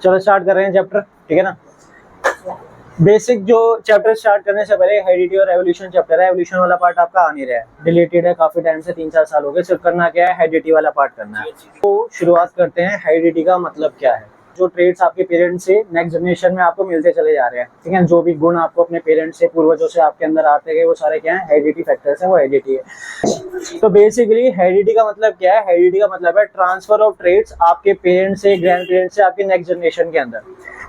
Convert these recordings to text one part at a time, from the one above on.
चलो स्टार्ट कर रहे हैं चैप्टर, ठीक है ना। बेसिक जो चैप्टर स्टार्ट करने से पहले हेरिडिटी और एवोल्यूशन चैप्टर है। एवोल्यूशन वाला पार्ट आपका आ नहीं रहा है, डिलीटेड है काफी टाइम से, 3-4 साल हो गए। सिर्फ करना क्या है, हेरिडिटी वाला पार्ट करना है। तो शुरुआत करते हैं, हेरिडिटी का मतलब क्या है। जो ट्रेड्स आपके पेरेंट्स से नेक्स्ट जनरेशन में आपको मिलते चले जा रहे हैं, ठीक है, जो भी गुण आपको अपने पेरेंट्स से, पूर्वजों से आपके अंदर आते गए, वो सारे क्या है, हेरिडिटी फैक्टर्स हैं, वो हेरिडिटी है। तो बेसिकली हेरिडिटी का मतलब क्या है, हेरिडिटी का मतलब है ट्रांसफर ऑफ ट्रेड्स आपके पेरेंट्स से, ग्रैंड पेरेंट्स से आपके नेक्स्ट जनरेशन के अंदर।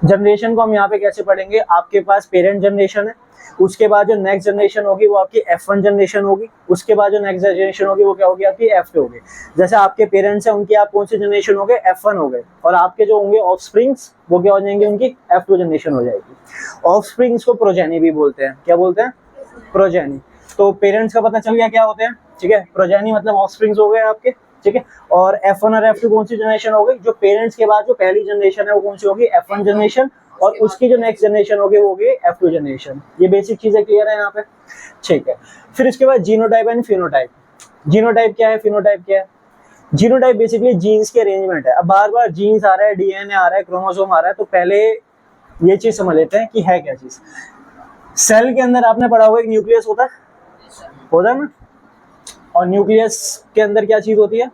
जनरेशन को हम यहाँ पे कैसे पढ़ेंगे, आपके पास पेरेंट जनरेशन है, उसके बाद जो नेक्स्ट जनरेशन होगी वो आपकी F1 जनरेशन होगी, उसके बाद जो नेक्स्ट जनरेशन होगी वो क्या होगी, आपकी F2 होगी। जैसे आपके पेरेंट्स हैं, उनकी आप कौन सी जनरेशन हो गए, F1 हो गए, और आपके जो होंगे ऑफस्प्रिंग्स वो क्या हो जाएंगे, उनकी F2 जनरेशन हो जाएगी। ऑफस्प्रिंग्स को प्रोजेनी भी बोलते हैं, क्या बोलते हैं, प्रोजेनी। तो पेरेंट्स का पता चल गया क्या होते हैं, ठीक है। प्रोजेनी मतलब ऑफस्प्रिंग्स हो गए आपके, ठीक है। और F1 और F2 कौन सी जनरेशन हो गई, जो पेरेंट्स के बाद जो पहली जनरेशन है वो कौन सी होगी, F1 जनरेशन, और उसकी जो नेक्स्ट जनरेशन होगी वो होगी F2 जनरेशन। ये बेसिक चीजें क्लियर है यहाँ पे, ठीक है। फिर इसके बाद जीनोटाइप एंड फिनोटाइप। जीनोटाइप क्या है, फिनोटाइप क्या है। जीनोटाइप बेसिकली जीन्स के अरेंजमेंट है। अब बार बार जीन्स आ रहा है, डीएनए आ रहा है, क्रोमोसोम आ रहा है, तो पहले ये चीज समझ लेते हैं कि है क्या चीज। सेल के अंदर आपने पढ़ा होगा एक न्यूक्लियस होता है ना, और न्यूक्लियस के अंदर क्या चीज होती है,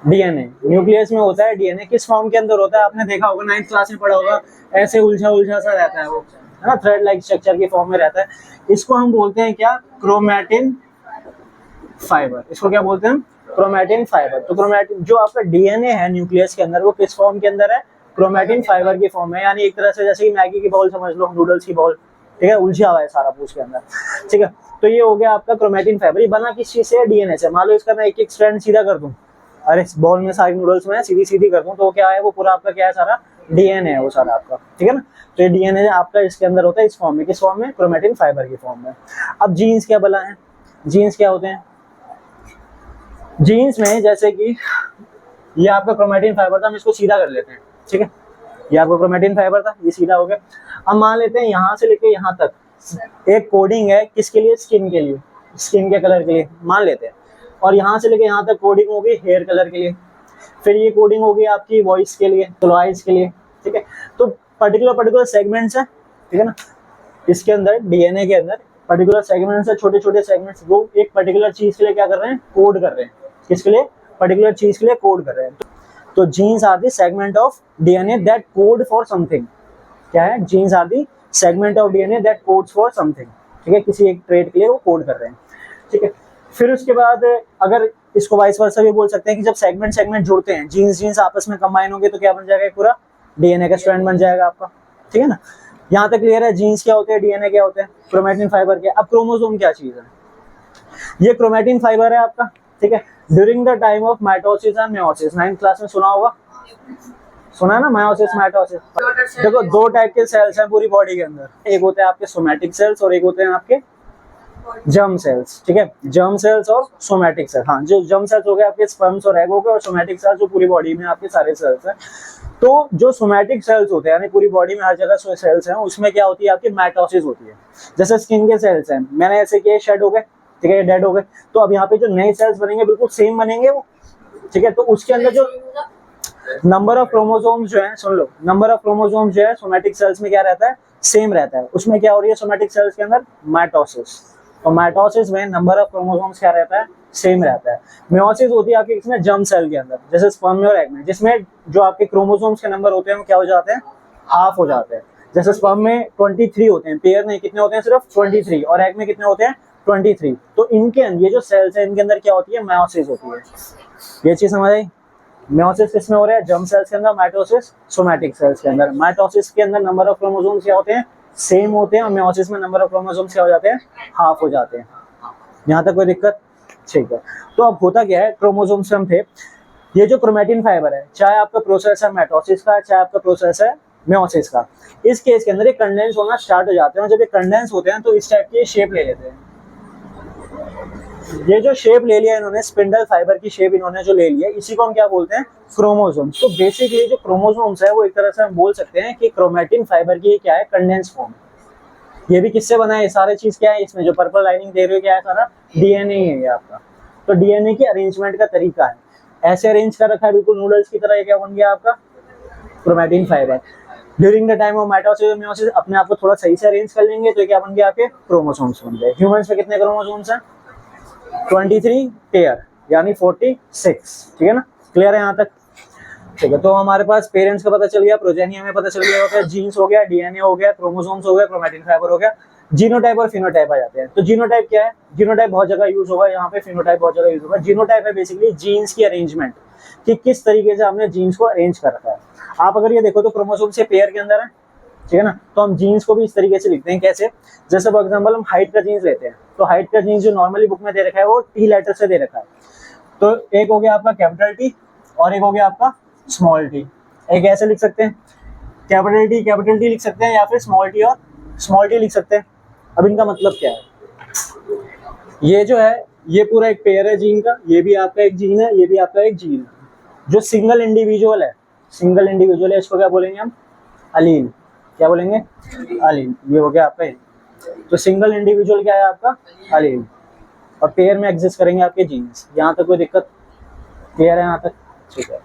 डीएनए। न्यूक्लियस में होता है डीएनए। किस फॉर्म के अंदर होता है, आपने देखा होगा, 9th क्लास में पढ़ा होगा, ऐसे उलझा उलझा सा रहता है वो, है ना, थ्रेड लाइक स्ट्रक्चर के फॉर्म में रहता है। इसको हम बोलते हैं क्या, क्रोमैटिन फाइबर। इसको क्या बोलते हैं, क्रोमैटिन फाइबर। तो क्रोमैटिन जो आपका डीएनए है न्यूक्लियस के अंदर, वो किस फॉर्म के अंदर है, क्रोमैटिन फाइबर की फॉर्म में। यानी एक तरह से जैसे कि मैगी की बॉल समझ लो, नूडल्स की बॉल, ठीक है, उलझा हुआ है सारा पूछ के अंदर, ठीक है। तो ये हो गया आपका क्रोमैटिन फाइबर। ये बना किस चीज से, डीएनए से। मान लो इसका मैं एक एक स्ट्रैंड सीधा कर दूं, अरे बॉल में सारी नूडल्स में सीधी सीधी कर दूं, तो क्या है, वो पूरा आपका क्या है, सारा डीएनए है वो सारा आपका, ठीक है ना। तो ये डीएनए आपका इसके अंदर होता है इस फॉर्म में, किस फॉर्म में, क्रोमैटिन फाइबर की फॉर्म में। अब जीन्स क्या बला है, जीन्स क्या होते हैं। जीन्स में जैसे कि ये आपका क्रोमैटिन फाइबर था, हम इसको सीधा कर लेते हैं, ठीक है। ये आपका क्रोमैटिन फाइबर था, ये सीधा हो गया। अब मान लेते हैं यहाँ से लेके यहाँ तक एक कोडिंग है, किसके लिए, स्किन के लिए, स्किन के कलर के लिए मान लेते हैं। और यहाँ से लेके यहाँ तक कोडिंग होगी हेयर कलर के लिए। फिर ये कोडिंग होगी आपकी वॉइस के लिए, आइज के लिए, ठीक है। तो पर्टिकुलर सेगमेंट्स है, ठीक है ना। इसके अंदर डीएनए के अंदर पर्टिकुलर सेगमेंट्स है, छोटे छोटे सेगमेंट्स, वो एक पर्टिकुलर चीज के लिए क्या कर रहे हैं, कोड कर रहे हैं। किसके लिए, पर्टिकुलर चीज के लिए कोड कर रहे हैं। तो genes are the segment of DNA that code for something. क्या है, genes are the segment of DNA that codes for something, ठीक है। किसी एक ट्रेट के लिए वो कोड कर रहे हैं, ठीक है। फिर उसके बाद अगर इसको वाइस वर्सा भी बोल सकते हैं कि जब सेगमेंट जुड़ते हैं, जीन्स आपस में कंबाइन होंगे तो क्या बन जाएगा, पूरा डीएनए का स्ट्रैंड बन जाएगा आपका, ठीक है ना। यहाँ तक क्लियर है, जीन्स क्या होते हैं, डीएनए क्या होते हैं, क्रोमैटिन फाइबर क्या। अब क्रोमोसोम क्या चीज है, ये क्रोमैटिन फाइबर है आपका, ठीक है। During the time of mitosis and meiosis, 9th class में सुना होगा, सुना है ना, मायोसिस माइटोसिस। देखो दो टाइप के सेल्स हैं पूरी बॉडी के अंदर, एक होते हैं आपके सोमैटिक सेल्स और एक होते हैं आपके जर्म सेल्स, ठीक है। जर्म सेल्स और सोमैटिक सेल्स। हाँ, जो जर्म सेल्स हो गए आपके स्पर्म्स और एग हो गए, और सोमैटिक सेल्स जो पूरी बॉडी में आपके सारे सेल्स हैं। तो जो सोमैटिक सेल्स होते हैं, यानी पूरी बॉडी में हर जगह सेल्स हैं, उसमें क्या होती है, आपकी माइटोसिस होती है। जैसे स्किन के सेल्स हैं, मैंने ऐसे किए, शेड हो गए, ठीक है, डेड हो गए। तो अब यहाँ पे जो नए सेल्स बनेंगे बिल्कुल सेम बनेंगे वो, ठीक है। तो उसके अंदर जो नंबर ऑफ क्रोमोसोम्स जो है, सुन लो, नंबर ऑफ क्रोमोसोम्स जो है सोमैटिक सेल्स में क्या रहता है, सेम रहता है। उसमें क्या हो रही है, सोमैटिक सेल्स के अंदर माइटोसिस। और माइटोसिस में नंबर ऑफ क्रोमोसोम्स क्या रहता है, सेम रहता है। मेयोसिस होती है आपके इसमें जर्म सेल के अंदर, जैसे स्पर्म में और एग में, जिसमें जो आपके क्रोमोसोम्स के नंबर होते हैं वो क्या हो जाते हैं, हाफ हो जाते हैं। जैसे स्पर्म में 23 होते हैं, पेयर नहीं, कितने होते हैं, सिर्फ 23, और एग में कितने होते हैं, 23। तो इनके अंदर ये जो सेल्स है, इनके अंदर क्या होती है, मेयोसिस होती है। ये चीज समझ आई। मेयोसिस किसमें हो रहा है, जर्म सेल्स के अंदर, माइटोसिस सोमैटिक सेल्स के अंदर। माइटोसिस के अंदर नंबर ऑफ क्रोमोसोम्स क्या होते हैं, सेम होते हैं, और मेयोसिस में नंबर ऑफ क्रोमोसोम्स क्या हो जाते हैं, हाफ हो जाते हैं। यहाँ तक कोई दिक्कत, ठीक है। तो अब होता क्या है, क्रोमोसोम्स हम थे, ये जो क्रोमैटिन फाइबर है, चाहे आपका प्रोसेस है माइटोसिस का, चाहे आपका प्रोसेस है मेयोसिस का, इस केस के अंदर ये कंडेंस होना स्टार्ट हो जाते हैं। और जब ये कंडेंस होते हैं तो इस टाइप की शेप ले लेते हैं। ये जो शेप ले लिया इन्होंने, स्पिंडल फाइबर की शेप इन्होंने जो ले लिया, इसी को हम क्या बोलते हैं, क्रोमोसोम्स। तो बेसिकली जो क्रोमोसोम्स है वो एक तरह से हम बोल सकते हैं कि क्रोमैटिन फाइबर की क्या है, कंडेंस फॉर्म। ये भी किससे बना है, ये सारे चीज क्या है, इसमें जो पर्पल लाइनिंग दे रही हो क्या है, सारा डीएनए ही है ये आपका। तो डीएनए की अरेंजमेंट का तरीका है, ऐसे अरेंज कर रखा है बिल्कुल नूडल्स की तरह। ये क्या बन गया आपका, chromatin fibre. During the time of mitosis और मेयोसिस अपने आप को थोड़ा सही से अरेंज कर लेंगे तो क्या बन गया आपके क्रोमोसोम्स बन गए। ह्यूमंस में कितने क्रोमोसोम्स हैं? 23 पेयर यानी 46, ठीक है ना, क्लियर है यहाँ तक? ठीक है, तो हमारे पास पेरेंट्स का पता चल गया, प्रोजेनी हमें पता चल गया होता है, जीन्स हो गया, डीएनए हो गया, क्रोमोसोम्स हो गया, क्रोमैटिन फाइबर हो गया। जीनोटाइप और फिनोटाइप आ जाते हैं। तो जीनोटाइप क्या है? जीनोटाइप बहुत जगह यूज होगा, यहाँ पे फिनोटाइप बहुत जगह यूज होगा। जीनोटाइप है बेसिकली जीन्स की अरेंजमेंट, कि किस तरीके से हमने जीन्स को अरेंज कर रखा है। आप अगर ये देखो तो क्रोमोसोम से पेयर के अंदर है, ठीक है ना, तो हम जीन्स को भी इस तरीके से लिखते हैं। कैसे? जैसे फॉर एग्जांपल हम हाइट का जीन्स लेते हैं, तो हाइट का जीन्स जो नॉर्मली बुक में दे रखा है वो टी लेटर से दे रखा है। तो एक हो गया आपका कैपिटल टी और एक हो गया आपका स्मॉल टी। एक ऐसे लिख सकते हैं, कैपिटल टी लिख सकते हैं, या फिर स्मॉल टी और स्मॉल टी लिख सकते हैं। अब इनका मतलब क्या है? ये जो है ये पूरा एक पेयर है जीन का, ये भी आपका एक जीन है, ये भी आपका एक जीन है। जो सिंगल इंडिविजुअल है, इसको क्या बोलेंगे हम? अलील। क्या बोलेंगे? अलील। ये हो गया आपका। तो सिंगल इंडिविजुअल क्या है आपका? अलील। और पेयर में एग्जिस्ट करेंगे आपके जीन्स। यहाँ तक कोई दिक्कत? क्लियर है यहाँ तक? ठीक है।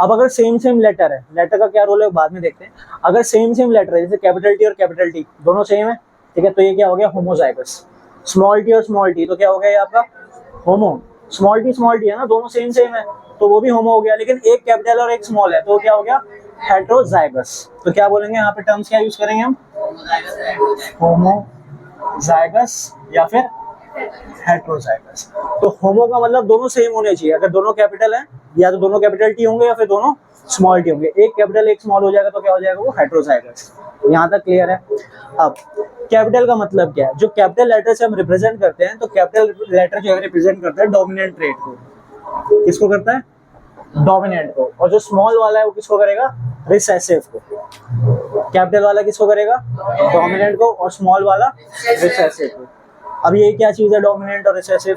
अब अगर सेम लेटर है, लेटर का क्या रोल है बाद में देखते हैं। अगर सेम लेटर है, जैसे कैपिटल टी और कैपिटल टी दोनों सेम है, ठीक है, तो ये क्या हो गया? होमोजाइगस। स्मॉल टी और स्मॉल टी तो क्या हो गया ये आपका? होमो। स्मॉल टी है ना, दोनों सेम है, तो वो भी होमो हो गया। लेकिन एक कैपिटल और एक स्मॉल है, तो क्या हो गया? हेटेरोजाइगस। तो क्या बोलेंगे यहाँ पे? टर्म्स क्या यूज करेंगे हम? होमोजाइगस या फिर हेटेरोजाइगस। तो होमो का मतलब दोनों सेम होने चाहिए। अगर दोनों कैपिटल हैं, या तो दोनों कैपिटल टी होंगे या फिर दोनों स्मॉल टी होंगे। एक कैपिटल एक स्मॉल हो जाएगा तो क्या हो जाएगा? वो हेटेरोजाइगस। यहाँ तक क्लियर है? अब कैपिटल का मतलब क्या है? जो कैपिटल लेटर से हम रिप्रेजेंट करते हैं, तो कैपिटल लेटर जो है रिप्रेजेंट करता है डोमिनेंट ट्रेट को। किसको करता है? डोमिनेंट को। और जो स्मॉल वाला है वो किसको करेगा? रिसेसिव को। कैपिटल वाला किसको करेगा? डोमिनेंट को। और स्मॉल वाला रिसेसिव को। अब ये क्या चीज है डोमिनेंट और रिसेसिव?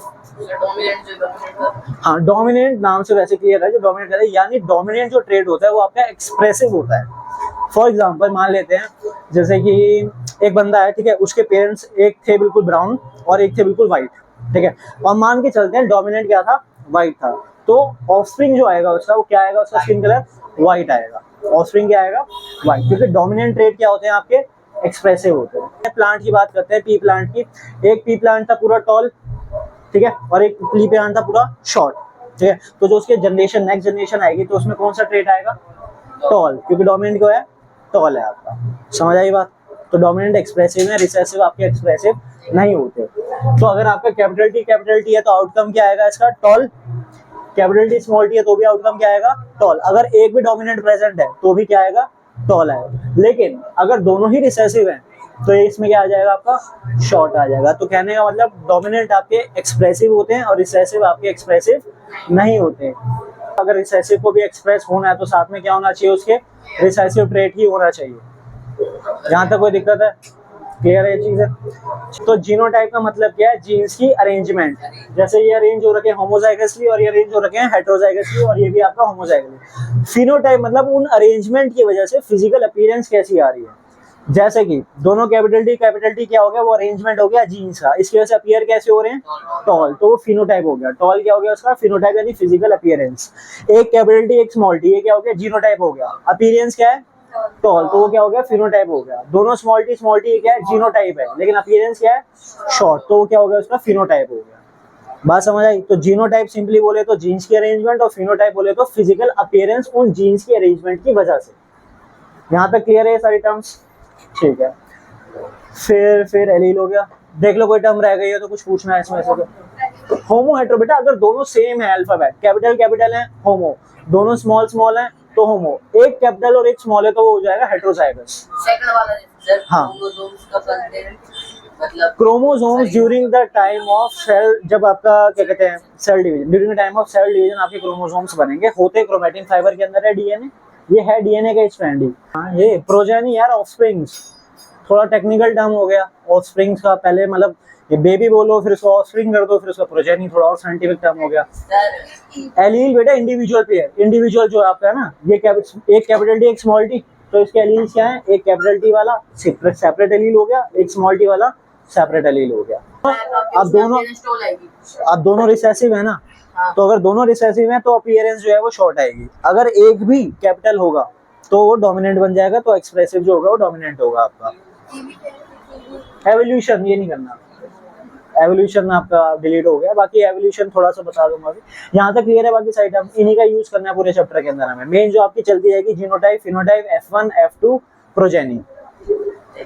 हाँ, डोमिनेंट नाम से वैसे क्लियर है, जो डोमिनेंट है यानी डोमिनेंट जो ट्रेट होता है वो आपका एक्सप्रेसिव होता है। फॉर एग्जांपल मान लेते हैं जैसे कि एक बंदा है, ठीक है, उसके पेरेंट्स एक थे बिल्कुल ब्राउन और एक थे बिल्कुल व्हाइट, ठीक है, और मान के चलते हैं डोमिनेंट क्या था? व्हाइट था। तो ऑफस्प्रिंग जो आएगा उसका, वो क्या आएगा? उसका स्किन कलर व्हाइट आएगा। ऑफस्प्रिंग क्या आएगा? व्हाइट। क्योंकि डोमिनेंट ट्रेट क्या होते हैं आपके? एक्सप्रेसिव होते हैं। प्लांट की बात करते हैं, पी प्लांट की। एक पी प्लांट था पूरा टॉल, ठीक है, और एक पी प्लांट था पूरा शॉर्ट, ठीक है। तो जो उसके जनरेशन नेक्स्ट जनरेशन आएगी तो उसमें कौन सा ट्रेट आएगा? टॉल, क्योंकि डोमिनेंट क्या है? टॉल है आपका। समझ आई बात? तो डोमिनेंट एक्सप्रेसिव है, रिसेसिव आपके एक्सप्रेसिव नहीं होते। तो अगर आपका कैपिटल टी है तो आउटकम क्या आएगा इसका? Tall. Capital T small T है तो भी आउटकम क्या आएगा? टॉल। अगर एक भी डोमिनेंट प्रेजेंट है तो भी क्या आएगा? टॉल आएगा। लेकिन अगर दोनों ही रिसेसिव हैं तो इसमें क्या आ जाएगा आपका? शॉर्ट आ जाएगा। तो कहने का मतलब डोमिनेंट आपके एक्सप्रेसिव होते हैं और रिसेसिव आपके एक्सप्रेसिव नहीं होते। अगर रिसेसिव को भी एक्सप्रेस होना है तो साथ में क्या होना चाहिए? उसके रिसेसिव ट्रेट ही होना चाहिए। यहाँ तक कोई दिक्कत है? क्लियर है ये चीज है? तो जीनोटाइप का मतलब क्या है? जीन्स की अरेंजमेंट। जैसे ये अरेंज हो रखे हैं होमोजाइगसली और ये अरेंज हो रखे हैं हेटेरोजाइगसली, और ये भी आपका होमोजाइगसली। फिनोटाइप मतलब उन अरेंजमेंट की वजह से फिजिकल अपीयरेंस कैसी आ रही है। जैसे कि दोनों कैपिटल टी क्या हो गया? वो अरेंजमेंट हो गया जीन्स का, इसकी वजह से अपीयर कैसे हो रहे हैं? टॉल। तो वो फिनोटाइप हो गया। टॉल क्या हो गया उसका? फिनोटाइप यानी फिजिकल अपीयरेंस। एक कैपिटल टी एक स्मॉल टी, ये क्या हो गया? जीनोटाइप हो गया। अपीयरेंस क्या है? टॉल। तो वो क्या हो गया? फिनोटाइप हो गया। दोनों स्मॉल टी क्या है? जीनोटाइप है, लेकिन अपीयरेंस क्या है? शॉर्ट। तो वो क्या हो गया? उसका फिनोटाइप हो गया। बात समझ आई? तो जीनोटाइप सिंपली बोले तो जीन्स की अरेंजमेंट, और फिनोटाइप बोले तो फिजिकल अपीयरेंस उन जीन्स की अरेंजमेंट की वजह से। यहाँ तक क्लियर है ये सारी टर्म्स? ठीक है। फिर एलील हो गया। देख लो कोई टर्म रह गई है तो कुछ पूछना है इसमें से तो। होमो हेटेरो बेटा, अगर दोनों सेम है अल्फाबेट, कैपिटल है होमो, दोनों स्मॉल है तो होमो, एक कैपिटल और एक स्मॉल है तो वो हो जाएगा हेटेरोजाइगस। सेकंड वाला सर, हाँ, क्रोमोसोम्स का कंटेंट मतलब chromosomes during the time of cell, जब आपका क्या कहते हैं cell division, during the time of cell division आपके क्रोमोसोम्स बनेंगे। होते क्रोमैटिन फाइबर के अंदर है डीएनए, ये है डीएनए का स्ट्रैंड ही। हाँ, ये प्रोजेनी यार, ऑफस्प्रिंग्स थोड़ा टेक्निकल टर्म हो गया। ऑफस्प्रिंग्स का पहले मतलब ये बेबी बोलो, फिर उसको ऑफस्प्रिंग कर दो, फिर उसका प्रोजेनी, थोड़ा और साइंटिफिक टर्म हो गया। एलील बेटा इंडिविजुअल पेयर, इंडिविजुअल जो आपका है ना, ये एक कैपिटल टी एक स्मॉल टी, तो इसके एलील्स क्या है? एक कैपिटल टी वाला सेपरेट एलील हो गया, एक स्मॉल टी वाला सेपरेट एलील हो गया। अब दोनों रिसेसिव है ना, तो अगर दोनों रिसेसिव हैं तो अपीयरेंस जो है वो शॉर्ट आएगी। अगर एक भी कैपिटल होगा तो वो डोमिनेंट बन जाएगा, तो एक्सप्रेसिव जो होगा वो डोमिनेंट होगा आपका। एवोल्यूशन ये नहीं करना, एवोल्यूशन आपका डिलीट हो गया, बाकी एवोल्यूशन थोड़ा सा बता दूंगा अभी। यहाँ तक क्लियर है, बाकी साइड हम इन्हीं का यूज करना है पूरे चैप्टर के अंदर हमें। मेन जो आपकी चलती जाएगी genotype, phenotype, F1 F2 progeny.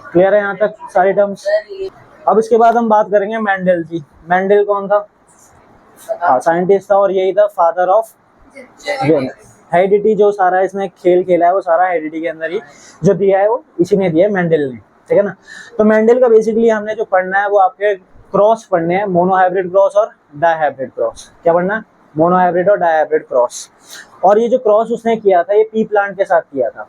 Clear है यहाँ तक सारे टर्म्स। अब इसके बाद हम बात करेंगे मेंडल की। मेंडल कौन था? हाँ, साइंटिस्ट था और यही था फादर ऑफ जेन। हेरिडिटी जो सारा इसने खेल खेला है वो सारा हेरिडिटी के अंदर ही जो दिया है वो इसी ने दिया है, मेंडल ने, ठीक है ना। तो मेंडल का बेसिकली हमने जो पढ़ना है वो आपके क्रॉस पढ़ने हैं, मोनोहाइब्रिड क्रॉस और डायहाइब्रिड क्रॉस। क्या पढ़ना है? मोनोहाइब्रिड और डायहाइब्रिड क्रॉस। और ये जो क्रॉस उसने किया था ये पी प्लांट के साथ किया था,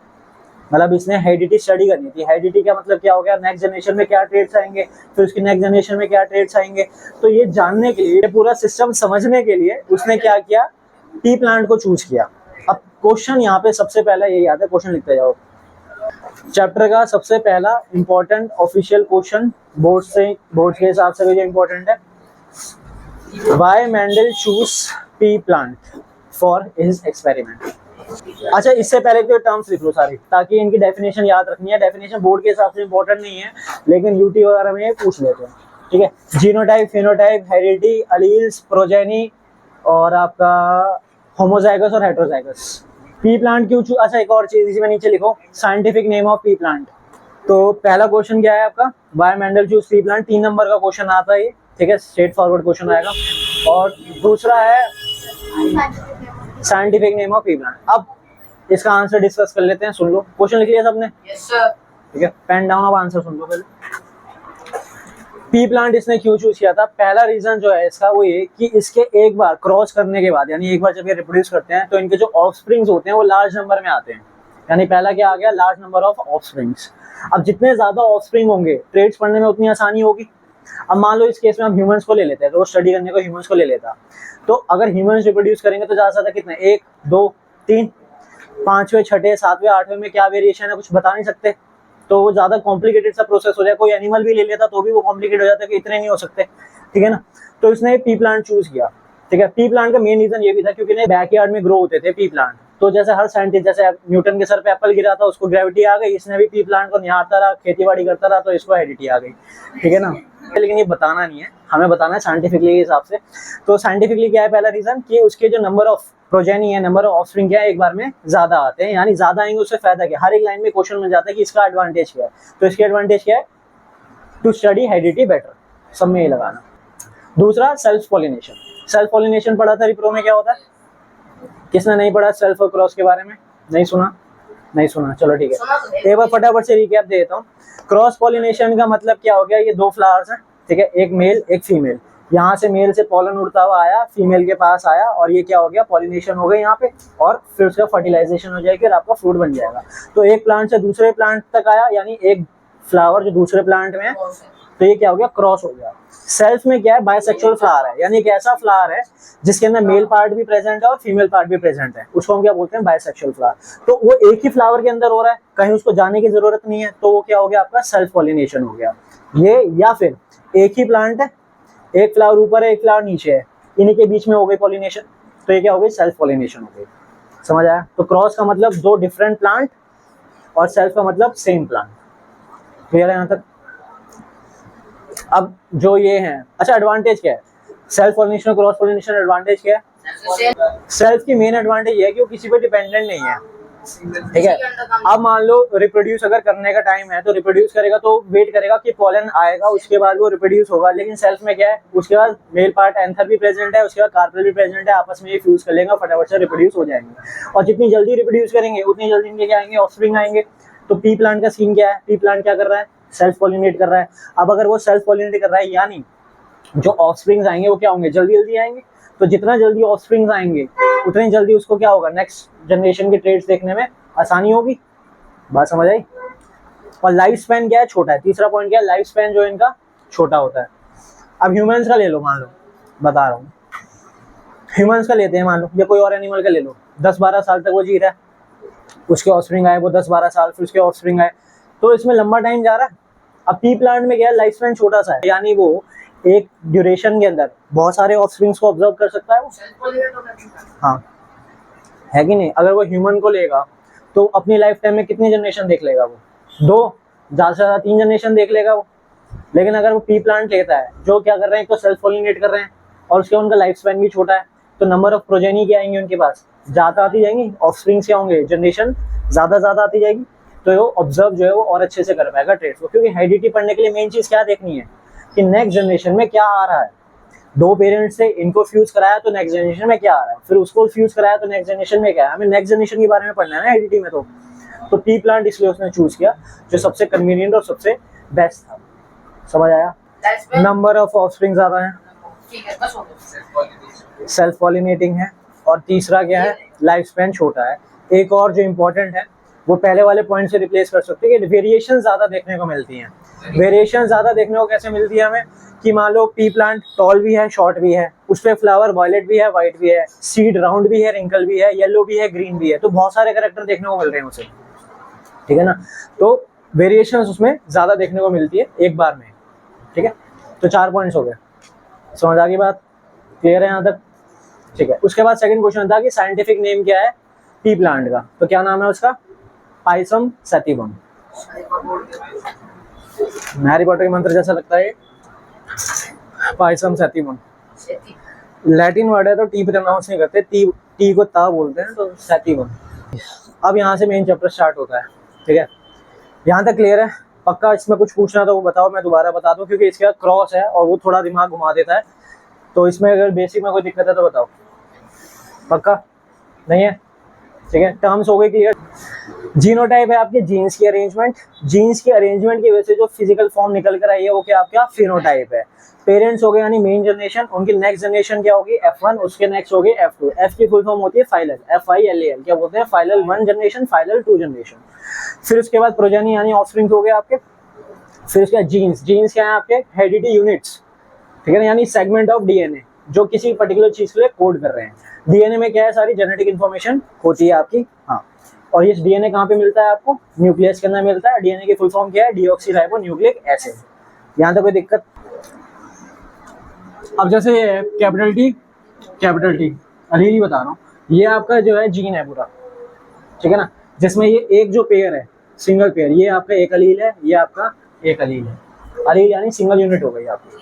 मतलब इसने हेरिडिटी स्टडी करनी थी। हेरिडिटी का मतलब क्या हो गया, नेक्स्ट जनरेशन में क्या ट्रेड्स आएंगे, फिर उसकी नेक्स्ट जनरेशन में क्या ट्रेड्स आएंगे। तो ये जानने के लिए, पूरा सिस्टम समझने के लिए उसने क्या किया, पी प्लांट को चूज किया। अब क्वेश्चन यहाँ पे सबसे पहला यही आता है, क्वेश्चन लिखते जाओ। चैप्टर का सबसे पहला इंपॉर्टेंट ऑफिशियल क्वेश्चन बोर्ड के हिसाब से जो इंपॉर्टेंट है, why Mendel choose P plant for his experiment. अच्छा, इससे पहले तो टर्म्स लिख लो सारी, ताकि इनकी डेफिनेशन याद रखनी है। डेफिनेशन बोर्ड के हिसाब से इंपॉर्टेंट नहीं है, लेकिन यूटी वगैरह में पूछ लेते हैं, ठीक है। Genotype, phenotype, heredity, alleles, progeny और आपका होमोजाइगस और हेटेरोजाइगस। पी प्लांट क्यों चूज, अच्छा एक और चीज इसी में नीचे लिखो, scientific name of P plant. तो पहला क्वेश्चन क्या है आपका, why Mendel choose P plant. 3 number का क्वेश्चन आता है ये, ठीक है, स्ट्रेट फॉरवर्ड क्वेश्चन आएगा। और दूसरा है scientific name of P plant. अब इसका आंसर डिस्कस कर लेते हैं, सुन लो। क्वेश्चन लिख लिया सबने? Yes sir. ठीक है, पेन डाउन, अब आंसर सुन लो पहले। पी प्लांट इसने क्यों चूज किया था? पहला रीजन जो है इसका वो ये कि इसके एक बार क्रॉस करने के बाद, यानी एक बार जब ये रिप्रोड्यूस करते हैं तो इनके जो ऑफस्प्रिंग्स होते हैं वो लार्ज नंबर में आते हैं। यानी पहला क्या आ गया, लार्ज नंबर ऑफ ऑफस्प्रिंग्स। अब जितने ज्यादा ऑफस्प्रिंग होंगे ट्रेड्स पढ़ने में उतनी आसानी होगी। अब मान लो इस केस में हम ह्यूमंस को ले लेते हैं, तो वो स्टडी करने को ह्यूमंस को ले लेता, तो अगर ह्यूमंस रिप्रोड्यूस करेंगे तो ज्यादा से ज्यादा कितने, 1 2 3 5वें 6वें 7वें 8वें में क्या वेरिएशन है कुछ बता नहीं सकते, तो वो ज्यादा कॉम्प्लिकेटेड सा प्रोसेस हो जाए। कोई एनिमल भी ले लेता तो भी वो कॉम्प्लिकेट हो जाता है कि इतने नहीं हो सकते, ठीक है ना। तो इसने पी प्लांट चूज किया, ठीक है। पी प्लांट का मेन रीजन ये भी था क्योंकि बैकयार्ड में ग्रो होते थे पी प्लांट। तो जैसे हर साइंटिस्ट, जैसे न्यूटन के सर पे एप्पल गिरा था उसको ग्रेविटी आ गई, इसने भी पी प्लांट को निहारता रहा, खेतीबाड़ी करता रहा, तो इसको हेरिडिटी आ गई, ठीक है ना। लेकिन ये बताना नहीं है, हमें बताना है साइंटिफिकली के हिसाब से। तो साइंटिफिकली क्या है पहला रीजन कि उसके जो नंबर ऑफ प्रोजेनी है, नंबर ऑफ ऑफस्प्रिंग क्या है, एक बार में ज्यादा आते हैं, यानी ज्यादा आएंगे उससे फायदा क्या। हर एक लाइन में क्वेश्चन मिल जाता है कि इसका एडवांटेज क्या है, तो इसकी एडवांटेज क्या है, टू स्टडी हेरिडिटी बेटर, सब में ये लगाना। दूसरा सेल्फ पॉलिनेशन। सेल्फ पॉलिनेशन पढ़ा था रिप्रो में, क्या होता है? किसने नहीं पढ़ा सेल्फ और क्रॉस के बारे में? नहीं सुना? नहीं सुना, चलो ठीक है, एक बार फटाफट से रिकैप दे देता हूँ। क्रॉस पॉलिनेशन का मतलब क्या हो गया, ये 2 फ्लावर्स हैं, ठीक है, एक मेल एक फीमेल। यहाँ से मेल से पॉलन उड़ता हुआ आया, फीमेल के पास आया, और ये क्या हो गया, पॉलिनेशन हो गई यहाँ पे, और फिर उसका फर्टिलाइजेशन हो जाएगी और आपका फ्रूट बन जाएगा। तो एक प्लांट से दूसरे प्लांट तक आया, यानी एक फ्लावर जो दूसरे प्लांट में है, तो ये क्या हो गया, क्रॉस हो गया। सेल्फ में क्या है, बायसेक्सुअल फ्लावर है, यानी एक ऐसा फ्लावर है जिसके अंदर मेल पार्ट भी प्रेजेंट है और फीमेल पार्ट भी प्रेजेंट है, उसको हम क्या बोलते हैं, बायसेक्सुअल फ्लावर। तो वो एक ही फ्लावर के अंदर हो रहा है, कहीं उसको जाने की जरूरत नहीं है, तो वो क्या हो गया, आपका सेल्फ पॉलिनेशन हो गया ये। या फिर एक ही प्लांट है, एक फ्लावर ऊपर है एक फ्लावर नीचे है, इन्हीं के बीच में हो गई पॉलिनेशन, तो ये क्या हो गई, सेल्फ पॉलिनेशन हो गई। समझ आया? तो क्रॉस का मतलब 2 डिफरेंट प्लांट और सेल्फ का मतलब सेम प्लांट। क्लियर है यहाँ तक? अब जो ये है, अच्छा एडवांटेज क्या है सेल्फ पॉलिनेशन और क्रॉस पॉलिनेशन? एडवांटेज क्या है? सेल्फ की मेन एडवांटेज ये है कि वो किसी पे डिपेंडेंट नहीं है, ठीक है। अब मान लो रिप्रोड्यूस अगर करने का टाइम है तो रिप्रोड्यूस करेगा, तो वेट करेगा कि पॉलन आएगा, उसके बाद वो रिप्रोड्यूस होगा। लेकिन सेल्फ में क्या है, उसके बाद मेल पार्ट एंथर भी प्रेजेंट है, उसके बाद कार्पेल भी प्रेजेंट है, आपस में ये फ्यूज कर लेंगे, फटाफट से रिप्रोड्यूस हो जाएंगे। और जितनी जल्दी रिप्रोड्यूस करेंगे उतनी जल्दी इनके क्या आएंगे, ऑफस्प्रिंग आएंगे। तो पी प्लांट का सीन क्या है, पी प्लांट क्या कर रहा है, सेल्फ पॉलिनेट कर रहा है। अब अगर वो सेल्फ पॉलिनेट कर रहा है, यानी जो ऑफस्प्रिंग्स आएंगे वो क्या होंगे, जल्दी जल्दी आएंगे। तो जितना जल्दी ऑफस्प्रिंग्स आएंगे उतनी जल्दी उसको क्या होगा, नेक्स्ट जनरेशन के ट्रेड्स देखने में आसानी होगी। बात समझ आई? और लाइफ स्पैन क्या है, छोटा है। तीसरा पॉइंट क्या है, लाइफ स्पैन जो इनका छोटा होता है। अब ह्यूमंस का ले लो, मान लो, बता रहा हूँ, ह्यूमंस का लेते हैं, मान लो, या कोई और एनिमल का ले लो, 10-12 साल तक वो जी रहा है, उसके ऑफस्प्रिंग आए वो 10-12 साल, फिर उसके ऑफस्प्रिंग आए, तो इसमें लंबा टाइम जा रहा है। अब पी प्लांट में क्या है, लाइफ स्पैन छोटा सा है, यानी वो एक ड्यूरेशन के अंदर बहुत सारे ऑफस्प्रिंग्स को ऑब्जर्व कर सकता है वो। हाँ, है कि नहीं? अगर वो ह्यूमन को लेगा तो अपनी लाइफ टाइम में कितनी जनरेशन देख लेगा वो? 2, ज़्यादा से ज़्यादा 3 जनरेशन देख लेगा वो। लेकिन अगर वो पी प्लांट लेता है जो क्या कर रहे हैं, तो सेल्फ पॉलिनेट कर रहे हैं और उसके उनका लाइफ स्पैन भी छोटा है, तो नंबर ऑफ प्रोजेनी क्या आएंगे उनके पास, ज़्यादा आती जाएंगी, ऑफस्प्रिंग्स क्या होंगे, जनरेशन ज़्यादा आती जाएगी। तो वो ऑब्जर्व जो है वो और अच्छे से कर पाएगा ट्रेड्स को, क्योंकि हेरिडिटी पढ़ने के लिए मेन चीज़ क्या देखनी है कि नेक्स्ट जनरेशन में क्या आ रहा है। 2 पेरेंट्स से इनको फ्यूज कराया तो नेक्स्ट जनरेशन में क्या आ रहा है, फिर उसको फ्यूज कराया तो नेक्स्ट जनरेशन में क्या है, हमें नेक्स्ट जनरेशन के बारे में पढ़ना है ना हेरिडिटी में। तो पी प्लांट इसलिए उसने चूज किया जो सबसे कन्वीनियंट और सबसे बेस्ट था। समझ आया? नंबर ऑफ ऑफस्प्रिंग ज़्यादा है, ठीक है, बस हो गया। सेल्फ पॉलिनेटिंग है, और तीसरा क्या है, लाइफ स्पैन छोटा है। एक और जो इम्पोर्टेंट है वो पहले वाले पॉइंट से रिप्लेस कर सकते हैं कि वेरिएशन ज़्यादा देखने को मिलती हैं। वेरिएशन ज़्यादा देखने को कैसे मिलती है हमें, कि मान लो पी प्लांट टॉल भी है, शॉर्ट भी है, उस पर फ्लावर वायलेट भी है, वाइट भी है, सीड राउंड भी है, रिंकल भी है, येलो भी है, ग्रीन भी है, तो बहुत सारे कैरेक्टर देखने को मिल रहे हैं उसे, ठीक है ना। तो वेरिएशन उसमें ज़्यादा देखने को मिलती है एक बार में, ठीक है। तो 4 पॉइंट्स हो गए, समझ आ गई बात, क्लियर है यहाँ तक? ठीक है। उसके बाद सेकंड क्वेश्चन था कि साइंटिफिक नेम क्या है पी प्लांट का, तो क्या नाम है उसका, पाइसम सैटिवम। हैरी पॉटर के मंत्र जैसा लगता है, पाइसम सैटिवम लैटिन वर्ड है तो टी प्रोनाउंस नहीं करते, टी को ता बोलते हैं, तो सैटिवम। अब यहाँ से मेन चैप्टर स्टार्ट होता है, ठीक है। यहाँ तक क्लियर है? पक्का इसमें कुछ पूछना तो वो बताओ, मैं दोबारा बता दूं, क्योंकि इसका क्रॉस है और वो थोड़ा दिमाग घुमा देता है, तो इसमें अगर बेसिक में कोई दिक्कत है तो बताओ। पक्का नहीं है? ठीक है, टर्म्स हो गई क्लियर। जीनोटाइप है आपके जीन्स की अरेंजमेंट, जीन्स की अरेंजमेंट की वजह से जो फिजिकल फॉर्म निकल कर आई है वो क्या आपका फिनोटाइप है। पेरेंट्स हो गए यानी मेन जनरेशन, उनकी नेक्स्ट जनरेशन क्या होगी F1, उसके नेक्स्ट होगी F2। F की फुल फॉर्म होती है फाइलल, FILAL, क्या बोलते हैं, फाइलल 1 जनरेशन, फाइलल 2 जनरेशन। फिर उसके बाद प्रोजेनी यानी ऑफस्प्रिंग हो गए आपके। फिर उसके बाद जीन्स, जीन्स क्या है आपके, हेरिडिटी यूनिट्स, ठीक है ना, यानी सेगमेंट ऑफ डीएनए जो किसी पर्टिकुलर चीज के लिए कोड कर रहे हैं। डीएनए में क्या है, सारी जेनेटिक इन्फॉर्मेशन होती है आपकी, हाँ। और ये डीएनए कहाँ पे मिलता है आपको, न्यूक्लियस के अंदर मिलता है। डीएनए की फुल फॉर्म क्या है, डीऑक्सी राइबोन्यूक्लिक एसिड। यहाँ तक कोई दिक्कत? अब जैसे कैपिटल टी अली बता रहा हूँ, ये आपका जो है जीन है पूरा, ठीक है ना, जिसमें ये एक जो पेयर है, सिंगल पेयर, ये आपका एक अलील है, ये आपका एक अलील है। अलील यानी सिंगल यूनिट हो गई आपकी,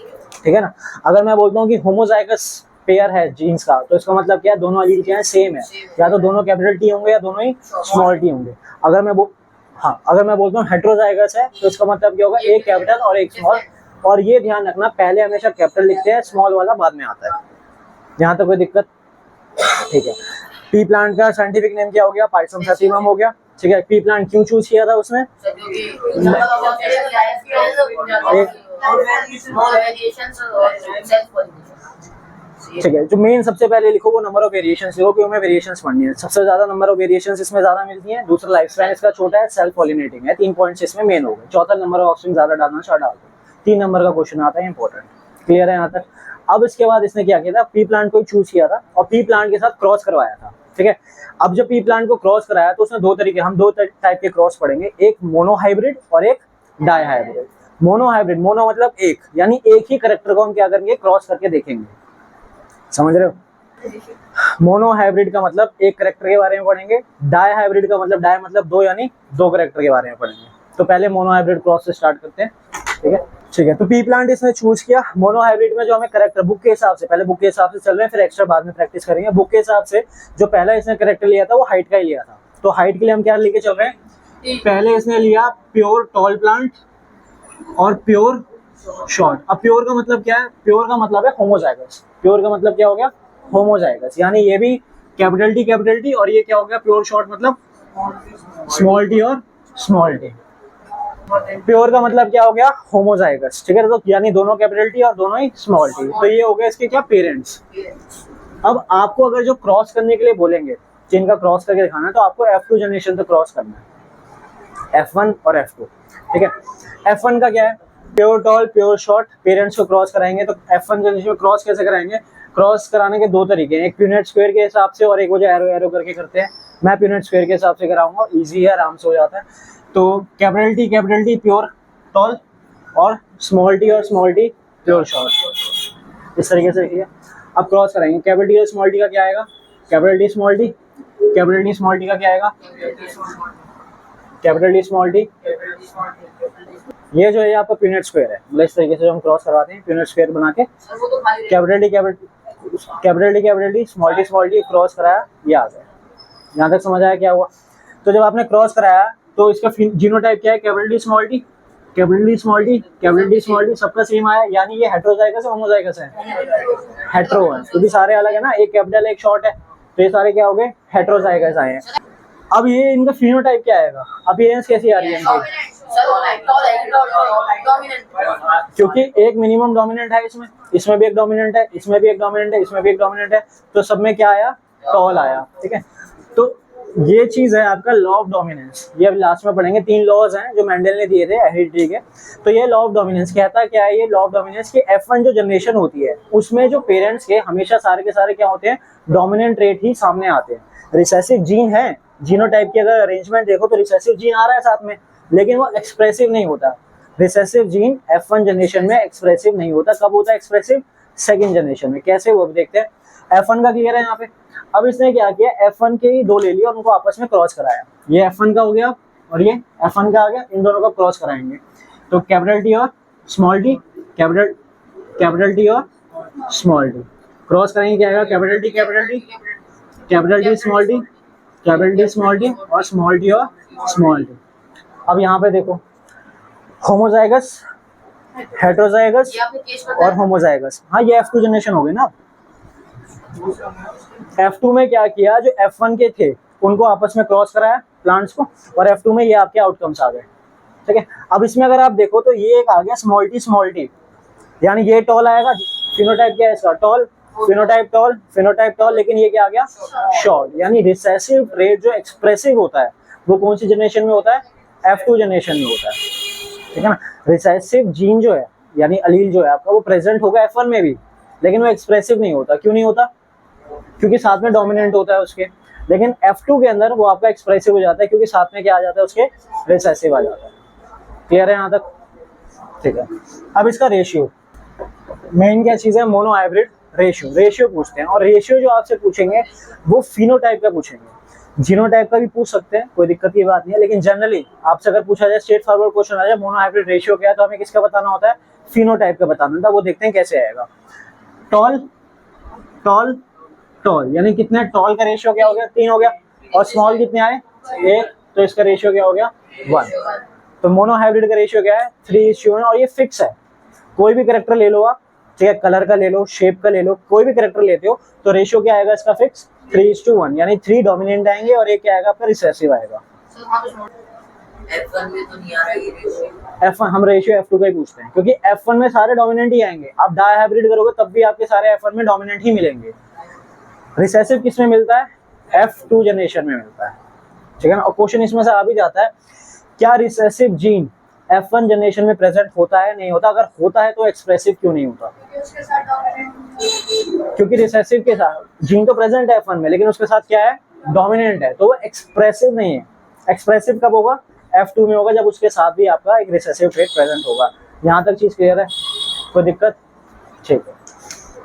ठीक है ना। अगर मैं बोलता हूँ कि होमोजाइगस पेयर है जीन्स का, तो इसका मतलब क्या है, दोनों अलील क्या है, सेम है, या तो दोनों कैपिटल टी होंगे या दोनों ही स्मॉल टी होंगे। अगर मैं बोलता हूँ हेट्रोजाइगस है, तो इसका मतलब क्या होगा, एक कैपिटल और एक स्मॉल। और ये ध्यान रखना, पहले हमेशा कैपिटल लिखते हैं, स्मॉल वाला बाद में आता है। यहाँ तक कोई दिक्कत? ठीक है। पी प्लांट का साइंटिफिक नेम क्या हो गया, पाइसम सैटिवम हो गया, ठीक है। पी प्लांट क्यों चूज किया था उसने, ठीक है। जो मेन सबसे पहले लिखो वो नंबर ऑफ वेरिएशंस लिखो, क्योंकि हमें वेरिएशंस पढ़नी है। सबसे ज्यादा नंबर ऑफ वेरिएशंस इसमें ज्यादा मिलती हैं। दूसरा लाइफ स्पैन इसका छोटा है, सेल्फ पॉलिनेटिंग है। 3 पॉइंट्स इसमें मेन हो गए। चौथा नंबर ऑफ ऑप्शन ज्यादा डालना स्टार्ट डाल दो। 3 नंबर का क्वेश्चन आता है, इंपॉर्टेंट। क्लियर है यहाँ तक? अब इसके बाद इसने क्या किया था, पी प्लांट को चूज किया था और पी प्लांट के साथ क्रॉस करवाया था, ठीक है। अब जब पी प्लांट को क्रॉस कराया तो उसने 2 तरीके, हम 2 टाइप के क्रॉस पढ़ेंगे, एक मोनो हाइब्रिड और एक dihybrid. Monohybrid, mono मतलब एक, यानी एक ही करेक्टर को हम क्या करेंगे, क्रॉस करके देखेंगे। समझ रहे हो? मोनो हाइब्रिड का मतलब एक करेक्टर के बारे में पढ़ेंगे, डाई हाइब्रिड का मतलब, डाई मतलब 2, यानी 2 करेक्टर के बारे में पढ़ेंगे। तो पहले मोनो हाइब्रिड क्रॉस से स्टार्ट करते हैं, ठीक है। ठीक है, तो पी प्लांट इसने चूज किया। मोनो हाइब्रिड में जो हमें करेक्टर बुक के हिसाब से, पहले बुक के हिसाब से चल रहे हैं, फिर एक्स्ट्रा बाद में प्रैक्टिस करेंगे। बुक के हिसाब से जो पहला इसने करेक्टर लिया था वो हाइट का ही लिया था। तो हाइट के लिए हम क्या लेके चल रहे हैं, पहले इसने लिया प्योर टॉल प्लांट और प्योर शॉर्ट। अब प्योर का मतलब क्या है, प्योर का मतलब है होमोजाइगस। प्योर का मतलब क्या हो गया, होमोजाइगस, यानी ये भी कैपिटल टी और ये क्या हो गया, प्योर शॉर्ट मतलब स्मॉल टी और स्मॉल टी। प्योर का मतलब क्या हो गया, होमोजाइगस, ठीक है। तो यानी दोनों कैपिटल टी और दोनों ही स्मॉल टी। तो ये हो गया इसके क्या, पेरेंट्स। अब आपको अगर जो क्रॉस करने के लिए बोलेंगे, जिनका क्रॉस करके दिखाना है, तो आपको F2 जनरेशन तक क्रॉस करना है, F1 और F2, ठीक है। F1 का क्या है, pure tall pure short, parents को क्रॉस कराएंगे। तो F1 जनरेशन में क्रॉस कैसे कराएंगे, क्रॉस कराने के 2 तरीके हैं, एक प्यूनेट स्क्वायर के हिसाब से और एक वो जो एरो एरो करके करते हैं। मैं प्यूनेट स्क्वायर के हिसाब से कराऊंगा, इजी है, आराम से हो जाता है। तो कैपिटल टी प्योर टॉल और स्मॉल टी प्योर शॉर्ट, इस तरीके से देखिए। अब क्रॉस कराएंगे, कैपिटल टी और स्मॉल टी का क्या आएगा, capital T small T, capital D small T का क्या आएगा? Capital D small T. ये जो है आपका पीनट स्क्वायर है, मतलब इस तरीके से जो हम क्रॉस करवाते हैं पीनट स्क्वायर बना के सर वो तो खाली capital D small T cross कराया, ये आ गया। यहाँ तक समझ आया क्या हुआ? तो जब आपने क्रॉस कराया तो इसका जीनोटाइप क्या है? Capital D small T, capital D small T, capital D small T, सबका सेम आया, यानी ये हेटेरोजाइगस है होमोजाइगस है? हेटेरो है, क्योंकि सारे अलग है ना, एक कैपिटल एक शॉर्ट है, तो ये सारे क्या हो गए? हेटेरोजाइगस आए हैं। अब ये इनका फिनोटाइप क्या आएगा? अपीयरेंस कैसी आ रही है इनकी? सर डोमिनेंट, क्योंकि एक मिनिमम डोमिनेंट है इसमें, इसमें भी एक डोमिनेंट है, इसमें भी एक डोमिनेंट है, इसमें भी एक डोमिनेंट है, तो सब में क्या आया? टॉल आया। ठीक है, तो ये चीज है आपका लॉ ऑफ डोमिनेंस। ये अब लास्ट में पढ़ेंगे, 3 लॉज हैं जो मेंडल ने दिए थे हेरिडिटी के। तो ये लॉ ऑफ डोमिनेंस कहता है क्या है? ये लॉ ऑफ डोमिनेंस की F1 जो जनरेशन होती है उसमें जो पेरेंट्स के हमेशा सारे के सारे क्या होते हैं? डोमिनेंट ट्रेट ही सामने आते हैं। रिसेसिव जीन है, जीनोटाइप की अगर अरेंजमेंट देखो तो रिसेसिव जीन आ रहा है साथ में, लेकिन वो एक्सप्रेसिव नहीं होता। रिसेसिव जीन F1 जनरेशन में एक्सप्रेसिव नहीं होता। कब होता है एक्सप्रेसिव? सेकंड जनरेशन में। कैसे वो देखते हैं। F1 का क्लियर है यहाँ पे। अब इसने क्या किया? F1 के ही 2 ले लिए और उनको आपस में क्रॉस कराया। ये F1 का हो गया और ये F1 का आ गया, इन दोनों को क्रॉस कराएंगे तो कैपिटल टी और स्मॉल टी, कैपिटल टी और स्मॉल टी क्रॉस करेंगे, क्या आएगा? Capital T small T, capital T small T और स्मॉल टी और स्मॉल टी। अब यहाँ पे देखो, होमोजाइगस, हेटेरोजाइगस ये आपने केस बताया और होमोजाइगस। हाँ, ये F2 जनरेशन हो गई ना। F2 में क्या किया? जो F1 के थे उनको आपस में क्रॉस कराया प्लांट्स को, और F2 में ये आपके आउटकम्स आ गए। ठीक है, अब इसमें अगर आप देखो तो ये एक आ गया स्मॉल टी, यानी ये टॉल आएगा। फिनोटाइप क्या है इसका? टॉल, फिनोटाइप टॉल, लेकिन ये क्या आ गया? शॉर्ट। यानी रिसेसिव ट्रेट जो एक्सप्रेसिव होता है वो कौन सी जनरेशन में होता है? F2 जनरेशन में होता है। ठीक है ना। रिसेसिव जीन जो है यानी अलील जो है आपका, वो प्रेजेंट होगा F1 में भी, लेकिन वो एक्सप्रेसिव नहीं होता। क्यों नहीं होता? क्योंकि साथ में डोमिनेंट होता है उसके। लेकिन F2 के अंदर वो आपका एक्सप्रेसिव हो जाता है, क्योंकि साथ में क्या आ जाता है उसके? रिसेसिव आ जाता है। क्लियर है यहाँ तक? ठीक है, अब इसका रेशियो, मेन क्या चीज है? मोनो हाइब्रिड रेशियो पूछते हैं, और रेशियो जो आपसे पूछेंगे वो फिनोटाइप का पूछेंगे। जीनोटाइप का भी पूछ सकते हैं, कोई दिक्कत की बात नहीं है, लेकिन जनरली आपसे अगर पूछा जाए, स्ट्रेट फॉरवर्ड क्वेश्चन आ जाए मोनो हाइब्रिड रेशियो क्या है, तो हमें किसका बताना होता है? फिनोटाइप का बताना होता है। वो देखते हैं कैसे आएगा। टॉल यानी कितने? टॉल का रेशियो क्या हो गया? 3 हो गया। और स्मॉल कितने आए? 1, तो इसका रेशियो क्या हो गया? 1। तो मोनो हाइब्रिड का रेशियो क्या है? 3:1, और ये फिक्स है। कोई भी कैरेक्टर ले लो आप, ठीक है, कलर का ले लो, शेप का ले लो, कोई भी कैरेक्टर लेते हो तो रेशियो क्या आएगा इसका? फिक्स 3:1, यानी 3 डोमिनेंट आएंगे और एक क्या आएगा आपका? रिसेसिव आएगा। सर वहाँ पे F1 में तो नहीं आ रहा ये रेशियो। F1 हम रेशियो F2 का ही पूछते हैं, क्योंकि F1 में सारे डोमिनेंट ही आएंगे। आप डाई हाइब्रिड करोगे तब भी आपके सारे F1 में डोमिनेंट ही मिलेंगे। रिसेसिव किस में मिलता है? F2 जनरेशन में मिलता है। ठीक है ना। और क्वेश्चन इसमें से आ भी जाता है, क्या रिसेसिव जीन F1 जनरेशन में प्रेजेंट होता है? नहीं होता। अगर होता है तो एक्सप्रेसिव क्यों नहीं होता? उसके साथ डोमिनेंट, क्योंकि रिसेसिव के साथ जीन तो प्रेजेंट है F1 में, लेकिन उसके साथ क्या है? डोमिनेंट है, तो वो एक्सप्रेसिव नहीं है। एक्सप्रेसिव कब होगा? F2 में होगा, जब उसके साथ भी आपका एक रिसेसिव ट्रेट प्रेजेंट होगा। यहाँ तक चीज क्लियर है? कोई दिक्कत? ठीक है।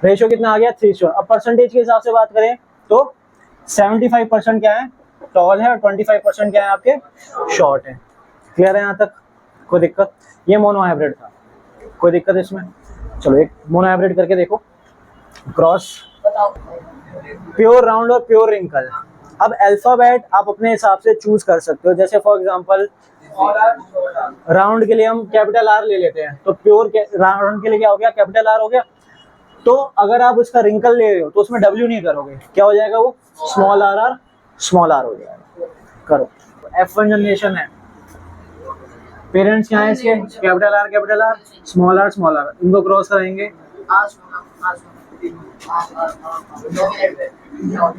रेशियो कितना आ गया? 3:1। अब परसेंटेज के हिसाब से बात करें तो 75% क्या है? टॉल है, और 25% क्या है आपके? शॉर्ट है। क्लियर है यहाँ तक? कोई दिक्कत? ये मोनो हाइब्रिड था, कोई दिक्कत इसमें? चलो एक मोनो हाइब्रिड करके देखो। क्रॉस, बताओ। प्योर राउंड और प्योर रिंकल। अब अल्फाबेट आप अपने हिसाब से चूज कर सकते हो। जैसे फॉर एग्जांपल राउंड के लिए हम कैपिटल R ले लेते हैं, तो प्योर राउंड के लिए क्या हो गया? कैपिटल R हो गया। तो अगर आप उसका रिंकल ले रहे हो तो उसमें W नहीं करोगे, क्या हो जाएगा? वो स्मॉल r हो जाएगा। करो। F1 जनरेशन है, पेरेंट्स क्या है इसके? कैपिटल R, स्मॉल r, इनको क्रॉस कराएंगे।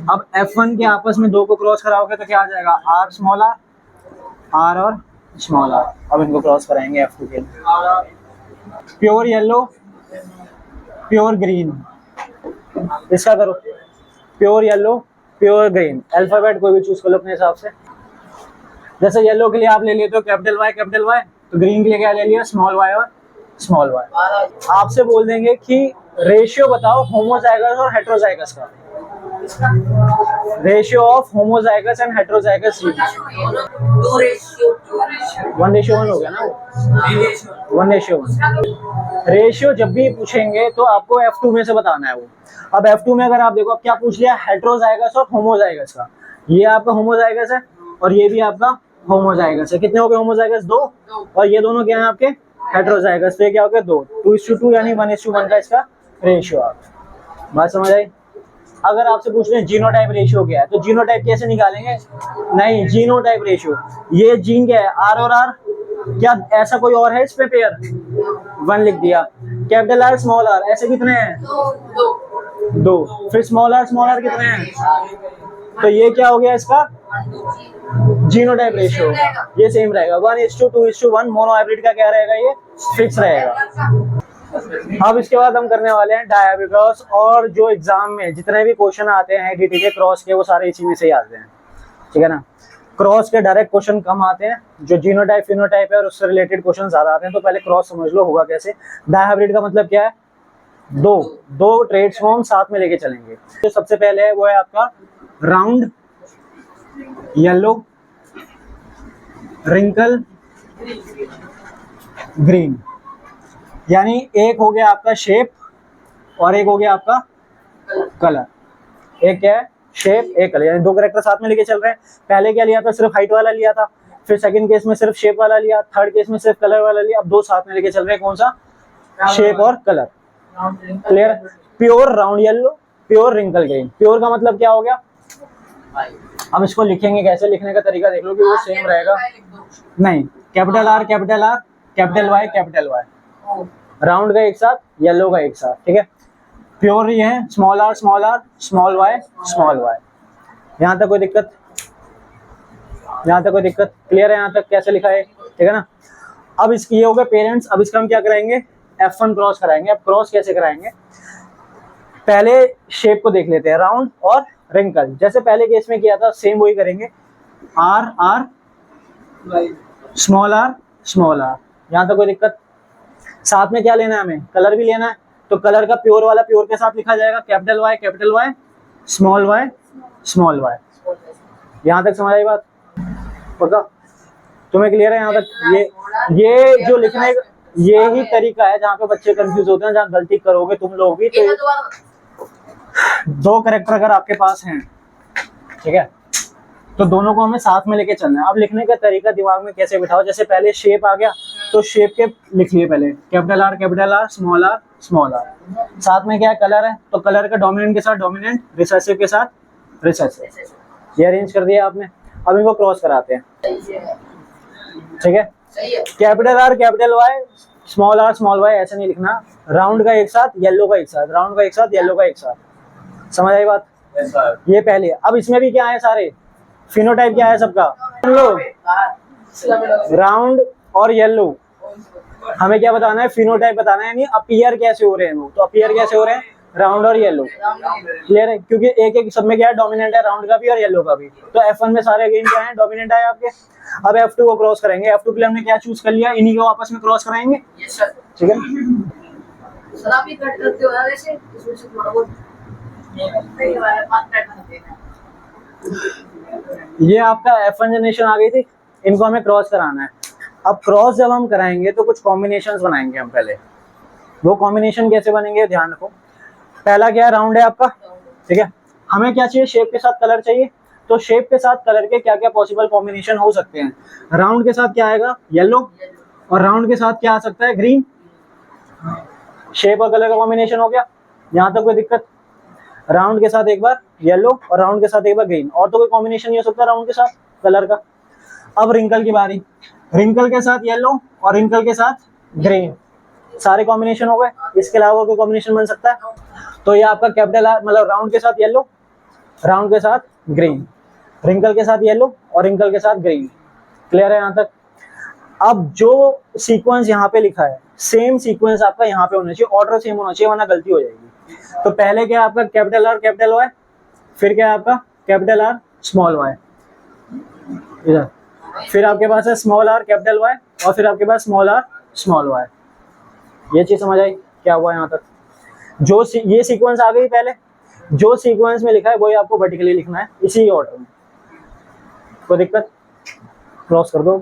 अब F1 के आपस में 2 को क्रॉस कराओगे तो क्या आ जाएगा? R और स्मॉल r। अब इनको क्रॉस कराएंगे F2 के लिए। प्योर येलो, प्योर ग्रीन, इसका करो। Pure yellow, pure green. Alphabet कोई भी चूज कर लो अपने हिसाब से। जैसे येलो के लिए आप ले लेते हो कैपिटल Y, तो ग्रीन के लिए क्या ले लिया? स्मॉल y और स्मॉल y। आपसे बोल देंगे कि रेशियो बताओ होमोजाइगस और हेटेरोजाइगस का। Ratio of homozygous and heterozygous seed. दोनों 2:1 1:1 हो गया ना वो, 1:1। रेशियो जब भी पूछेंगे तो आपको F2 में से बताना है वो। अब F2 में अगर आप देखो, अब क्या पूछ लिया, हेटेरोजाइगस और होमोजाइगस का। ये आपका होमोजाइगस है और ये भी आपका होमोजाइगस है। कितने हो गए होमोजाइगस? 2। और ये दोनों क्या है आपके? हेटेरोजाइगस। तो ये क्या हो गया? 2। 2:2 यानी 1:1 का इसका रेशियो। आप बात समझ आई? अगर आपसे पूछ रहे हैं जीनोटाइप रेशियो क्या है, तो जीनोटाइप कैसे निकालेंगे? नहीं, जीनोटाइप रेशियो ये जीन क्या है? आर और आर। क्या ऐसा कोई और है इस पे पेयर? 1 लिख दिया। कैपिटल आर स्मॉल आर ऐसे कितने हैं? 2। फिर स्मॉल आर कितने हैं? तो ये क्या हो गया इसका जीनोटाइप रेशियो। ये सेम रहेगा 1:2:1। मोनो हाइब्रिड का क्या रहेगा? ये फिक्स रहेगा। अब इसके बाद हम करने वाले हैं डायबिकॉस। और जो एग्जाम में जितने भी क्वेश्चन आते हैं डीटी के क्रॉस के, वो सारे इसी में से ही आते हैं, ठीक है ना। क्रॉस के डायरेक्ट क्वेश्चन कम आते हैं, जो जीनोटाइप फिनोटाइप है और उससे रिलेटेड क्वेश्चन ज्यादा आते हैं। तो पहले क्रॉस समझ लो होगा कैसे। डायहाइब्रिड का मतलब क्या है? दो ट्रेड्स को हम साथ में लेके चलेंगे। जो सबसे पहले है वो है आपका राउंड येलो रिंकल ग्रीन। यानी एक हो गया आपका शेप और एक हो गया आपका कलर। एक क्या है? शेप, एक कलर। यानी 2 कैरेक्टर साथ में लेके चल रहे हैं। पहले क्या लिया था? सिर्फ हाइट वाला लिया था। फिर सेकंड केस में सिर्फ शेप वाला लिया। थर्ड केस में सिर्फ कलर वाला लिया। अब 2 साथ में लेके चल रहे हैं। कौन सा? शेप और colour. Clear? Pure round yellow, pure wrinkle green. Pure का मतलब क्या हो गया? अब इसको लिखेंगे कैसे? लिखने का तरीका देख लो कि वो सेम रहेगा। नहीं, capital R capital Y capital Y. Round का एक साथ, येलो का एक साथ, ठीक है। प्योर ये है small r small y small y. यहाँ तक कोई दिक्कत? यहाँ तक कोई दिक्कत? क्लियर है यहाँ तक कैसे लिखा है? ठीक है ना। अब इसकी ये हो गए पेरेंट्स। अब इसका हम क्या कराएंगे? F1 क्रॉस कराएंगे। अब क्रॉस कैसे कराएंगे? पहले शेप को देख लेते हैं, राउंड और रिंकल। जैसे पहले केस में किया था सेम वही करेंगे। R R small r. यहाँ तक कोई दिक्कत? साथ में क्या लेना है हमें? कलर भी लेना है। तो कलर का प्योर वाला प्योर के साथ लिखा जाएगा कैपिटल वाई स्मॉल वाई। यहाँ तक समझ आई बात? पक्का? तुम्हें क्लियर है यहाँ तक? ये जो लिखने का ये ही तरीका है जहाँ पे बच्चे कंफ्यूज होते हैं, जहाँ गलती करोगे तुम लोग भी। तो 2 कैरेक्टर अगर आपके पास हैं, ठीक है, तो दोनों को हमें साथ में लेके चलना है। अब लिखने का तरीका दिमाग में कैसे बिठाओ? जैसे पहले शेप आ गया तो शेप के लिख लिए पहले कैपिटल आर स्मॉल आर। साथ में क्या है? कलर है। तो कलर का डोमिनेंट के साथ डोमिनेंट, रिसेसिव के साथ रिसेसिव। ये अरेंज कर दिया आपने। अब इनको क्रॉस कराते हैं, ठीक है। Capital R capital Y small y ऐसे नहीं लिखना। राउंड का एक साथ, येलो का एक साथ, राउंड का एक साथ, येलो का एक साथ। समझ आई बात? ये पहले। अब इसमें भी क्या है? सारे फिनोटाइप क्या है सबका? राउंड और येलो। हमें क्या बताना है? फिनोटाइप बताना है, यानी अपीयर कैसे हो रहे हैं वो। तो अपीयर कैसे हो रहे हैं? राउंड और येलो। क्लियर है? क्योंकि एक सब में क्या है? डोमिनेंट है, राउंड का भी और येलो का भी। तो F1 में सारे अगेन क्या है? डोमिनेंट है आपके। अब F2 को क्रॉस करेंगे। F2 के लिए हमने क्या चूज कर लिया? इन्हीं को आपस में क्रॉस कराएंगे, ठीक है। सर आप ही कट करते हो ना वैसे, इसमें से थोड़ा बहुत नहीं वाला बात कट करते हैं। ये आपका F1 जनरेशन आ गई थी। इनको हमें क्रॉस कराना है। अब क्रॉस जब हम कराएंगे तो कुछ कॉम्बिनेशंस बनाएंगे हम पहले। वो कॉम्बिनेशन कैसे बनेंगे? ध्यान रखो। पहला क्या है? राउंड है आपका, ठीक है। हमें क्या चाहिए? शेप के साथ कलर चाहिए। तो शेप के साथ कलर के क्या क्या पॉसिबल कॉम्बिनेशन हो सकते हैं? राउंड के साथ क्या आएगा? येलो। और राउंड के साथ क्या आ सकता है? ग्रीन। शेप और कलर का कॉम्बिनेशन हो गया। यहाँ तक कोई दिक्कत? राउंड के साथ एक बार येलो और राउंड के साथ एक बार ग्रीन। और तो कोई कॉम्बिनेशन नहीं हो सकता राउंड के साथ कलर का। अब रिंकल की बारी। रिंकल के साथ येलो और रिंकल के साथ ग्रीन। सारे कॉम्बिनेशन हो गए। इसके अलावा कोई कॉम्बिनेशन बन सकता है? तो ये आपका कैपिटल आर मतलब राउंड के साथ येलो, राउंड के साथ ग्रीन, रिंकल के साथ येलो और रिंकल के साथ ग्रीन। क्लियर है यहाँ तक? अब जो सीक्वेंस यहाँ पे लिखा है सेम सीक्वेंस आपका यहाँ पे होना चाहिए। ऑर्डर सेम होना चाहिए वरना गलती हो जाएगी। तो पहले क्या है आपका? Capital R capital Y. फिर क्या है आपका? कैपिटल आर स्मॉल वाई इधर। फिर आपके पास है स्मॉल आर कैपिटल वाई और फिर आपके पास स्मॉल आर स्मॉल वाई। ये चीज समझ आई क्या हुआ यहाँ तक? जो ये सीक्वेंस आ गई पहले, जो सीक्वेंस में लिखा है वही आपको वर्टिकली लिखना है, इसी ऑर्डर में। कोई दिक्कत? क्रॉस कर दो।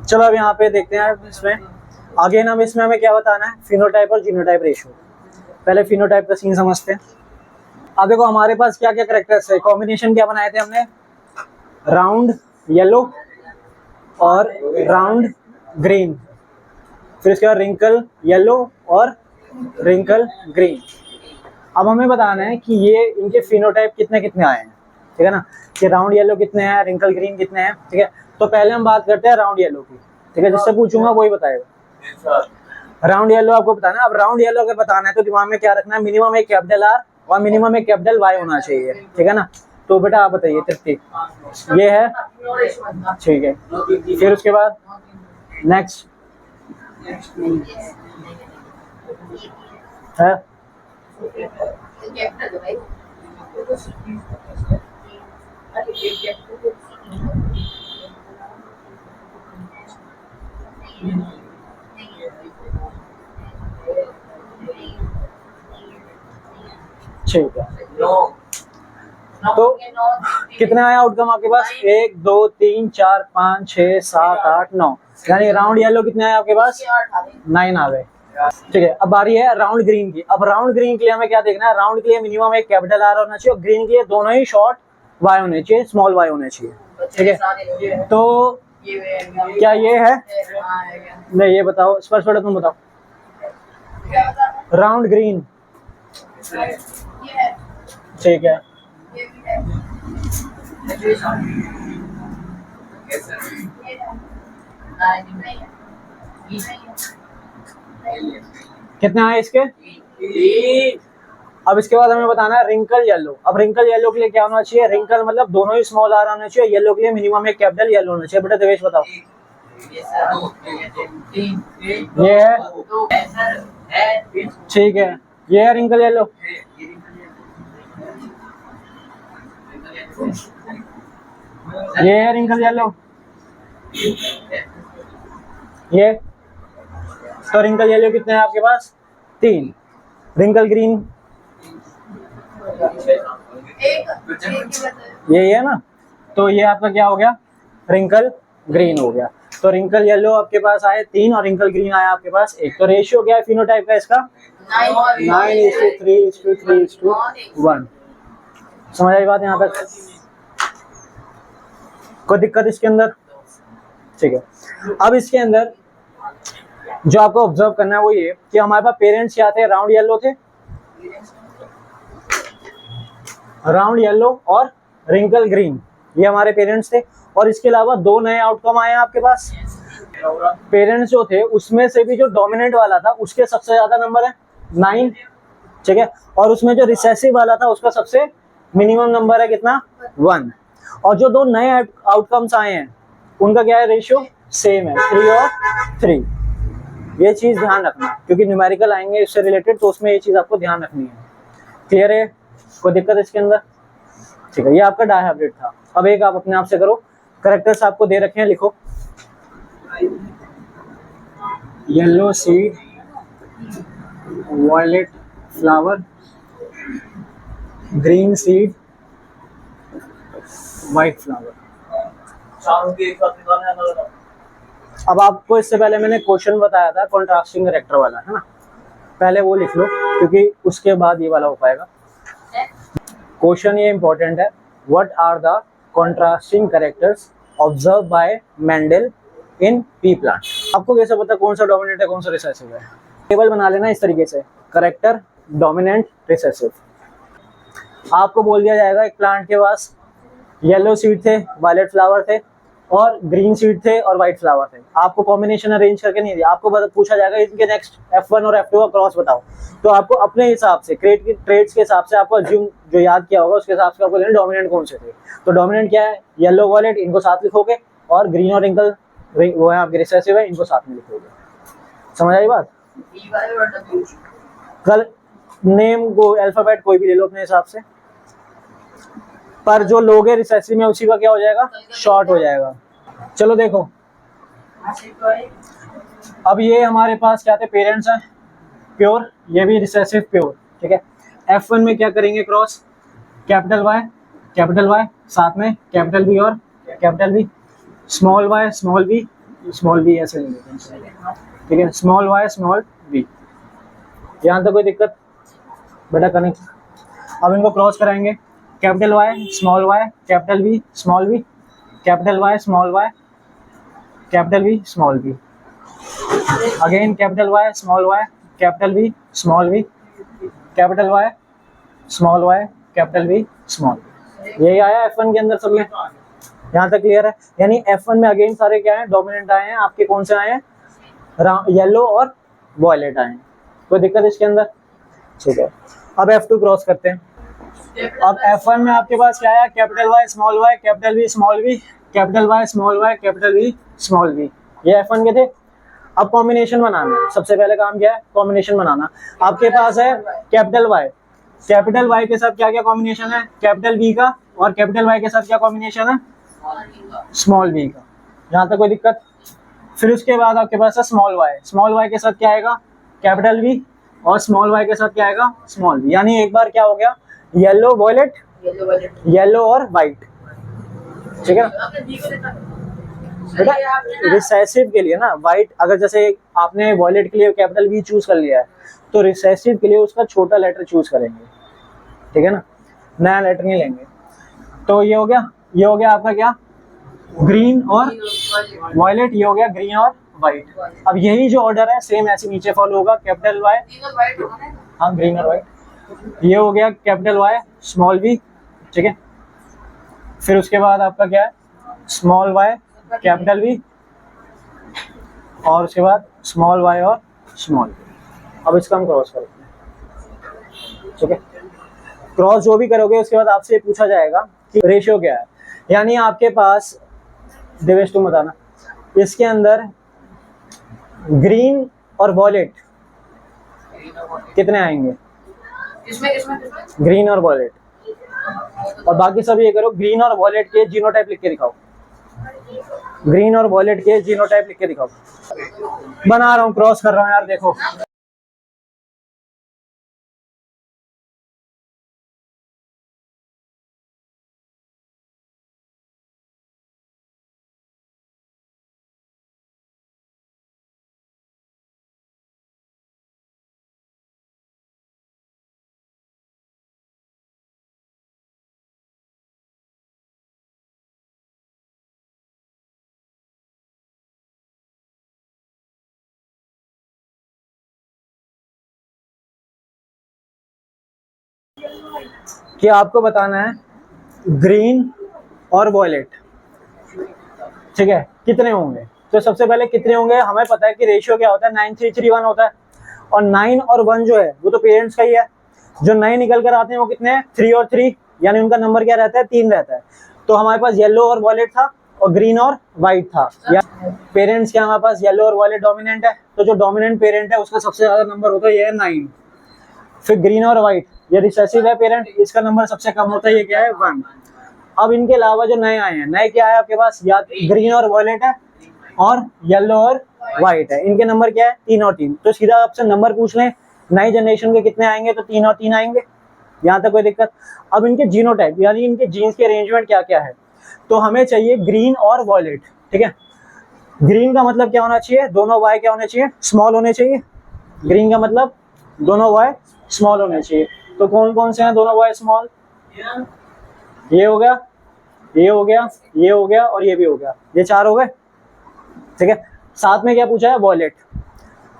चलो अब यहाँ पे देखते हैं इसमें आगे ना, इसमें हमें क्या बताना है, फिनोटाइप और जीनोटाइप रेशियो। पहले फिनोटाइप का सीन समझते हैं। अब देखो हमारे पास क्या क्या कैरेक्टर्स है, कॉम्बिनेशन क्या बनाए थे हमने, राउंड येलो और राउंड ग्रीन, फिर उसके बाद रिंकल येलो और रिंकल ग्रीन। अब हमें बताना है कि ये इनके फिनोटाइप कितने कितने आए हैं, ठीक है ना, कि राउंड येलो कितने हैं, रिंकल ग्रीन कितने हैं, ठीक है। तो पहले हम बात करते हैं राउंड येलो की, ठीक है, जिससे पूछूंगा वही बताएगा। राउंड येलो आपको बताना है। अब राउंड येलो अगर बताना है तो दिमाग में क्या रखना है, मिनिमम एक कैपिटल आर और मिनिमम एक कैपिटल वाई होना चाहिए, ठीक है ना। तो बेटा आप बताइए तृप्ति, ये है, ठीक है। फिर उसके बाद नेक्स्ट है ठीक है। तो कितने आए आउटकम आपके पास, 1 2 3 4 5 6 7 8 9, यानी राउंड येलो कितने आए आपके पास, 9 आ गए, ठीक है। अब बारी है राउंड ग्रीन की। अब राउंड ग्रीन के लिए हमें क्या देखना है, राउंड के लिए मिनिमम एक कैपिटल आर होना चाहिए और ग्रीन के लिए दोनों ही शॉर्ट वाई होने चाहिए, स्मॉल वाई होने चाहिए, ठीक है। तो क्या ये है, नहीं ये बताओ स्पर्श बेटा तुम बताओ। राउंड ग्रीन, ठीक है। कितने आए इसके, अब इसके बाद हमें बताना है रिंकल येलो। अब रिंकल येलो के लिए क्या होना चाहिए, रिंकल मतलब दोनों ही स्मॉल आर होना चाहिए, येलो के लिए मिनिमम एक कैपिटल येलो होना चाहिए। बेटा देवेश बताओ। ये है, ठीक है, ये है रिंकल येलो। ये है रिंकल येलो, ये तो रिंकल येलो कितने हैं आपके पास, 3। रिंकल ग्रीन यही है ना, तो ये आपका क्या हो गया, रिंकल ग्रीन हो गया। तो रिंकल येलो आपके पास आए 3 और रिंकल ग्रीन आया आपके पास 1। तो रेशियो क्या है फिनोटाइप का इसका, 9:3:3:1। समझ आई बात यहाँ तक, कोई दिक्कत इसके अंदर, ठीक है। अब इसके अंदर जो आपको ऑब्जर्व करना है वो ये कि हमारे पास पेरेंट्स क्या थे, राउंड येलो थे, राउंड येलो और रिंकल ग्रीन, ये हमारे पेरेंट्स थे। और इसके अलावा 2 नए आउटकम आए हैं आपके पास। पेरेंट्स जो थे उसमें से भी जो डोमिनेंट वाला था उसके सबसे ज्यादा नंबर है 9, ठीक है। और उसमें जो रिसेसिव वाला था उसका सबसे मिनिमम नंबर है कितना, 1। और जो 2 नए आउटकम्स आए हैं उनका क्या है, रेशियो सेम है, 3 और 3। ये चीज ध्यान रखना क्योंकि न्यूमेरिकल आएंगे इससे रिलेटेड, तो उसमें ये चीज आपको ध्यान रखनी है। क्लियर है, कोई दिक्कत इसके अंदर, ठीक है। ये आपका डायहाइब्रिड था। अब एक आप अपने आप से करो, कैरेक्टर्स आपको दे रखे हैं, लिखो। Yellow seed, violet flower, green seed, white flower. अब आपको इससे पहले मैंने क्वेश्चन बताया था कॉन्ट्रास्टिंग कैरेक्टर वाला, है ना, पहले वो लिख लो क्योंकि उसके बाद ये वाला हो पाएगा। क्वेश्चन ये इंपॉर्टेंट है, what are the contrasting characters observe by Mendel in pea plant. आपको कैसे पता कौन सा डोमिनेंट है कौन सा रिसेसिव है, टेबल बना लेना इस तरीके से, कैरेक्टर डोमिनेंट रिसेसिव। आपको बोल दिया जाएगा एक प्लांट के पास येलो सीड थे, वायलेट फ्लावर थे और ग्रीन सीड थे और व्हाइट फ्लावर थे। आपको कॉम्बिनेशन अरेंज करके नहीं दिया, आपको पूछा जाएगा इनके नेक्स्ट F1 और F2 का क्रॉस बताओ। तो आपको अपने हिसाब से ट्रेड्स के हिसाब से आपको अज्यूम जो याद किया होगा उसके हिसाब से आपको लेना डोमिनेंट कौन से थे। तो डोमिनेंट क्या है, येलो वायलेट, इनको साथ लिखोगे, और ग्रीन और रिंकल वो है आपके रिसेसिव है, इनको साथ में लिखोगे। समझ आई बात। कल नेम को अल्फाबेट कोई भी ले लो अपने हिसाब से, पर जो लोग है रिसेसिव में उसी का क्या हो जाएगा, शॉर्ट हो जाएगा। चलो देखो, अब ये हमारे पास क्या थे, पेरेंट्स हैं प्योर, ये भी रिसेसिव प्योर, ठीक है। F1 में क्या करेंगे, क्रॉस कैपिटल वाई साथ में कैपिटल बी और capital B, small y small b ऐसे ले लेते हैं, ठीक है, स्मॉल वाई स्मॉल बी। यहाँ तक कोई दिक्कत बेटा, कनेक्ट। अब इनको क्रॉस कराएंगे, capital Y capital B small b, capital Y capital B small b, again capital Y capital B small b, capital Y capital B small b. यही आया F1 के अंदर सब में, यहाँ तक क्लियर है। यानी F1 में अगेन सारे क्या है, डोमिनेंट आए हैं आपके, कौन से आए हैं, येलो और वॉयलेट आए हैं, कोई दिक्कत इसके अंदर, ठीक है। अब F2 क्रॉस करते हैं। अब F1 में आपके पास क्या है, capital Y capital B small b, capital Y capital B small b, ये F1 के थे। अब कॉम्बिनेशन बनाना है, सबसे पहले काम क्या है, कॉम्बिनेशन बनाना। आपके पास है कैपिटल वाई के साथ क्या क्या कॉम्बिनेशन है, कैपिटल बी का, और कैपिटल वाई के साथ क्या कॉम्बिनेशन है, स्मॉल बी का, यहाँ तक कोई दिक्कत। फिर उसके बाद आपके पास है स्मॉल वाई के साथ क्या आएगा, कैपिटल बी, और स्मॉल वाई के साथ क्या आएगा, स्मॉल बी। यानी एक बार क्या हो गया, येलो वॉयलेट, येलो और वाइट, ठीक है ना बेटा। रिसेसिव के लिए ना वाइट, अगर जैसे आपने वॉयलेट के लिए कैपिटल बी चूज कर लिया है, तो रिसेसिव के लिए उसका छोटा लेटर चूज करेंगे, ठीक है ना, नया लेटर नहीं लेंगे। तो ये हो गया आपका क्या, ग्रीन और वॉयलेट, ये हो गया ग्रीन और वाइट। अब यही जो ऑर्डर है सेम ऐसे नीचे फॉलो होगा, कैपिटल वाई, हाँ ग्रीन और वाइट, ये हो गया कैपिटल वाई स्मॉल बी, ठीक है। फिर उसके बाद आपका क्या है, स्मॉल वाई कैपिटल बी, और उसके बाद स्मॉल वाई और स्मॉल बी। अब इसका हम क्रॉस करते हैं, ठीक है। क्रॉस जो भी करोगे उसके बाद आपसे पूछा जाएगा कि रेशियो क्या है। यानी आपके पास देवेश तुम बताना, इसके अंदर ग्रीन और वॉयलेट कितने आएंगे, ग्रीन और वॉयलेट, और बाकी सब ये करो, ग्रीन और वॉयलेट के जीनोटाइप लिख के दिखाओ, ग्रीन और वॉयलेट के जीनोटाइप लिख के दिखाओ। बना रहा हूँ, क्रॉस कर रहा हूँ यार, देखो कि आपको बताना है ग्रीन और वॉयलेट, ठीक है, कितने होंगे। तो सबसे पहले कितने होंगे, हमें पता है कि रेशियो क्या होता है, 9331 होता है, और 9 और 1 जो है वो तो पेरेंट्स का ही है। जो नए निकल कर आते हैं वो कितने हैं, 3 और 3, यानी उनका नंबर क्या रहता है, 3 रहता है। तो हमारे पास येलो और वॉयलेट था, और ग्रीन और वाइट था, या पेरेंट्स क्या हमारे पास येलो और वॉयलेट डोमिनेंट है, तो जो डोमिनेंट पेरेंट है उसका सबसे ज्यादा नंबर होता है, ये है 9। फिर ग्रीन और वाइट, ये रिसेसिव है पेरेंट, इसका नंबर सबसे कम होता है, ये क्या है 1। अब इनके अलावा जो नए आए हैं, नए क्या है आपके पास, या ग्रीन और वॉयलेट है, और येलो और वाइट है, इनके नंबर क्या है, 3 और 3। तो सीधा आपसे नंबर पूछ लें नई जनरेशन के कितने आएंगे, तो 3 और 3 आएंगे, यहाँ तक कोई दिक्कत। अब इनके जीनोटाइप यानी इनके जीन्स के अरेंजमेंट क्या क्या है, तो हमें चाहिए ग्रीन और वॉयलेट, ठीक है। ग्रीन का मतलब क्या होना चाहिए, दोनों वाई क्या होने चाहिए, स्मॉल होने चाहिए। ग्रीन का मतलब दोनों वाई स्मॉल होने चाहिए। तो कौन कौन से हैं दोनों वाई स्मॉल, ये हो गया, ये हो गया, ये हो गया, और ये भी हो गया, ये 4 हो गए, ठीक है। साथ में क्या पूछा है, वॉयलेट।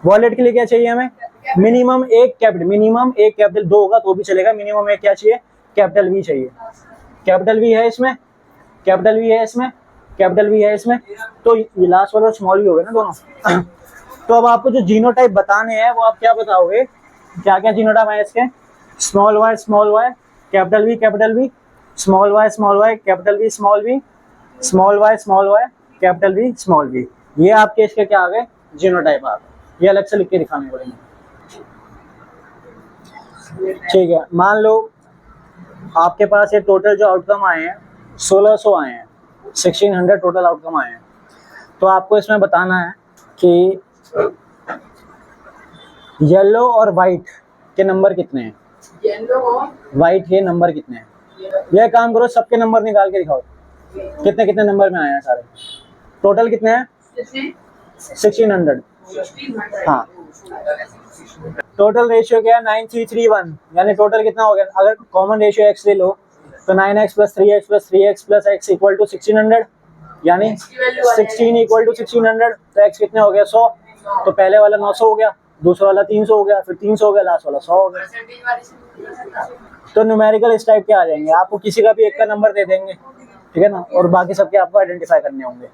वॉयलेट के लिए क्या चाहिए हमें, मिनिमम एक कैपिटल, 2 होगा तो भी चलेगा, मिनिमम एक क्या चाहिए, कैपिटल बी चाहिए। कैपिटल बी है इसमें, कैपिटल बी है इसमें, कैपिटल बी है इसमें, तो ये लास्ट वाला स्मॉल भी हो गए ना दोनों। तो अब आपको जो जीनोटाइप बताने हैं वो आप क्या बताओगे, क्या क्या जीनोटाइप है इसके, small y capital B small y capital B small y capital B small b. ये आपके इसके क्या आ गए, जीनोटाइप आ गए, ये अलग से लिख के दिखाने पड़ेंगे, ठीक है। मान लो आपके पास ये टोटल जो आउटकम आए हैं 1600 आए हैं, 1600 टोटल आउटकम आए हैं। तो आपको इसमें बताना है कि येलो और वाइट के नंबर कितने हैं? येलो और वाइट के नंबर कितने हैं? ये काम करो, सबके नंबर निकाल के दिखाओ, कितने कितने नंबर में आए हैं सारे, टोटल कितने हैं? कितने 1600। 1600 हाँ। टोटल रेशियो क्या है? 9331, यानी टोटल कितना हो गया? अगर कॉमन रेशियो एक्स ले लो तो 9x + 3x + 3x + x = 1600, यानी 16 = 1600, तो x कितने हो गया? 100। तो पहले वाला 900 हो गया, दूसरा वाला 300 हो गया, फिर 300 हो गया, लास्ट वाला 100 हो गया। परसेंटेज वाले से नहीं सकता। तो न्यूमेरिकल इस टाइप के आ जाएंगे, आपको किसी का भी एक का नंबर दे देंगे, ठीक है ना, और बाकी सबके आपको आइडेंटिफाई करने होंगे।